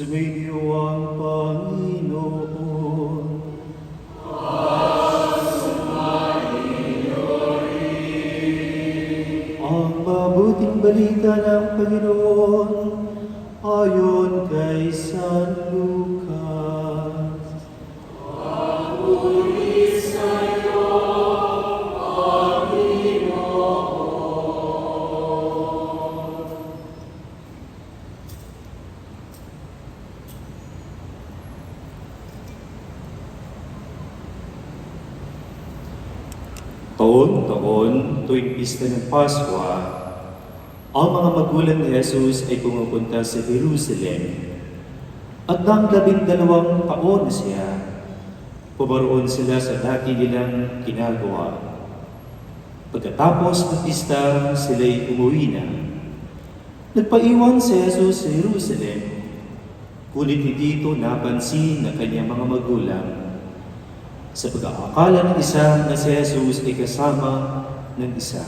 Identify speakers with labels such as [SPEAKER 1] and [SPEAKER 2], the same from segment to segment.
[SPEAKER 1] Sumainyo ang Panginoon. Ang mabuting balita ng Panginoon ayon kay San Lucas. Taon-taon, tuwing pista ng Pasko, ang mga magulang ni Jesus ay pumupunta sa Jerusalem. At nang 12 taon na siya, pumaroon sila sa dati nilang ginagawa. Pagkatapos ng pista, sila'y umuwi na. Nagpaiwan si Jesus sa Jerusalem, ngunit hindi ito napansin ng kanyang mga magulang. Sa pag-aakala ng isa na si Jesus ay kasama ng isa,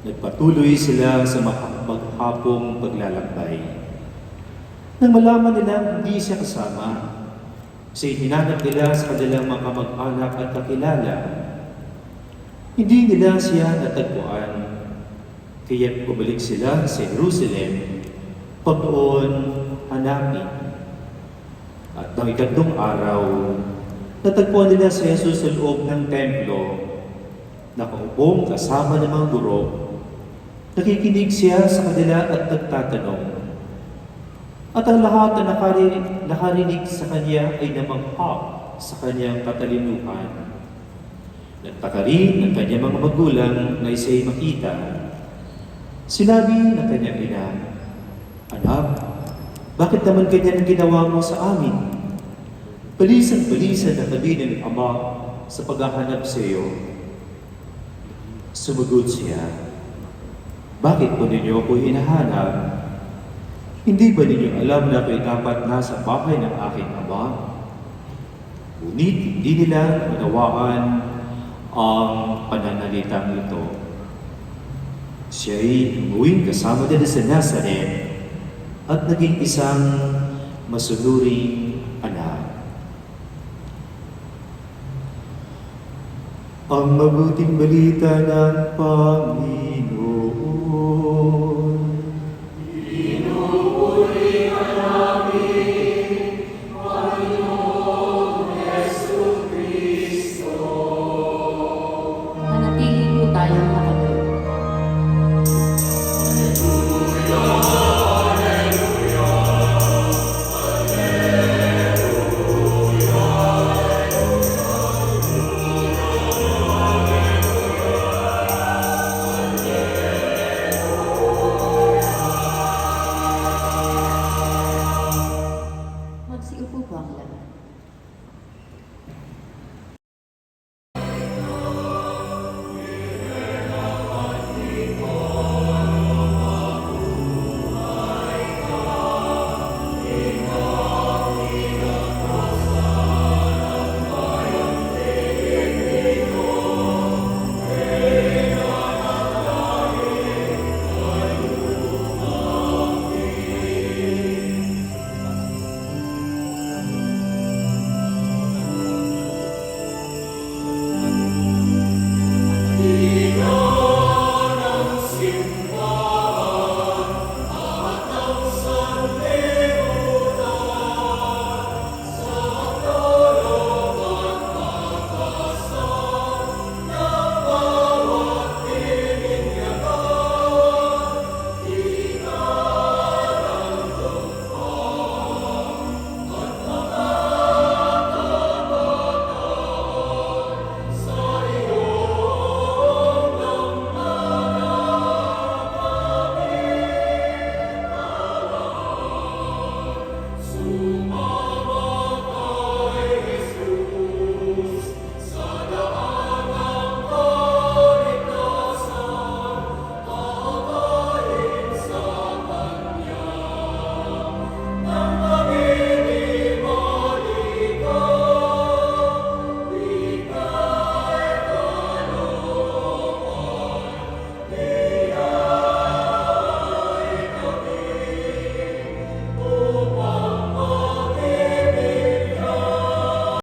[SPEAKER 1] nagpatuloy sila sa maghapong paglalakbay. Nang malaman nila hindi siya kasama, hinanap nila sa kanilang mga kamag-anak at kakilala. Hindi nila siya natagpuan, kaya bumalik sila sa Jerusalem, pagdoon hanapin. At ng 3 araw, natagpuan nila si Jesus sa loob ng templo, nakaupong kasama ng mga guro. Nakikinig siya sa kanila at nagtatanong. At ang lahat na nakarinig sa kanya ay namangha sa kanyang katalinuhan. Nagtaka rin ng kanyang mga magulang na isa'y makita. Sinabi ng kanyang ina, "Anak, bakit naman ganyan ginawa mo sa amin? Palisan-palisan na kami ng Ama sa paghahanap sa iyo." Sumagot siya, "Bakit po ninyo ako hinahanap? Hindi ba ninyo alam na ako'y dapat nasa bahay ng aking Ama?" Ngunit hindi nila unawaan ang pananalitang ito. Siya'y umuwing kasama nila sa Nazareth at naging isang masunuring anak. Ang mabuting balita ng Panginoon.
[SPEAKER 2] Pinupuri ka namin, Panginoong Jesucristo. Manatili po tayong nakatuloy. Magsiupo po ang lahat.